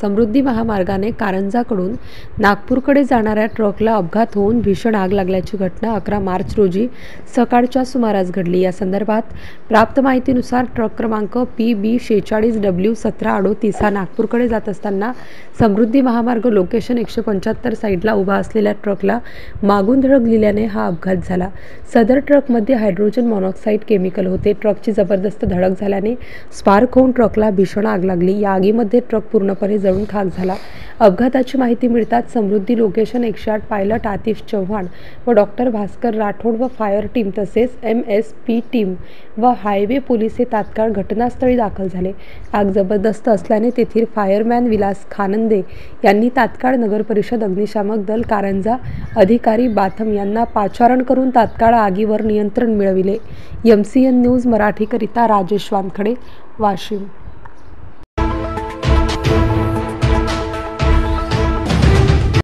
समृद्धी महामार्गाने कारंजाकडून नागपूरकडे जाणाऱ्या ट्रकला अपघात होऊन भीषण आग लागल्याची घटना 11 मार्च रोजी सकाळच्या सुमारास घडली। या संदर्भात प्राप्त माहितीनुसार ट्रक क्रमांक PB46W1738 हा नागपूरकडे जात असताना समृद्धी महामार्ग लोकेशन 175 साईडला उभा असलेल्या ट्रकला मागून धडक दिल्याने हा अपघात झाला। सदर ट्रकमध्ये हायड्रोजन मोनॉक्साईड केमिकल होते। ट्रकची जबरदस्त धडक झाल्याने स्पार्क होऊन ट्रकला भीषण आग लागली। या आगीमध्ये ट्रक पूर्णपणे जळून खाक झाला। अपघाताची माहिती मिळताच समृद्धी लोकेशन 108 पायलट आतिश चव्हाण व डॉक्टर भास्कर राठोड व फायर टीम तसेच MSP टीम व हायवे पोलीस हे तात्काळ घटनास्थळी दाखल झाले। आग जबरदस्त असल्याने तेथील फायरमॅन विलास खानंदे यांनी तात्काळ नगर परिषद अग्निशामक दल कारंजा अधिकारी बाथम यांना पाचारण करून तात्काळ आगीवर नियंत्रण मिळविले। MCN न्यूज मराठीकरिता राजेश वानखडे, वाशिम।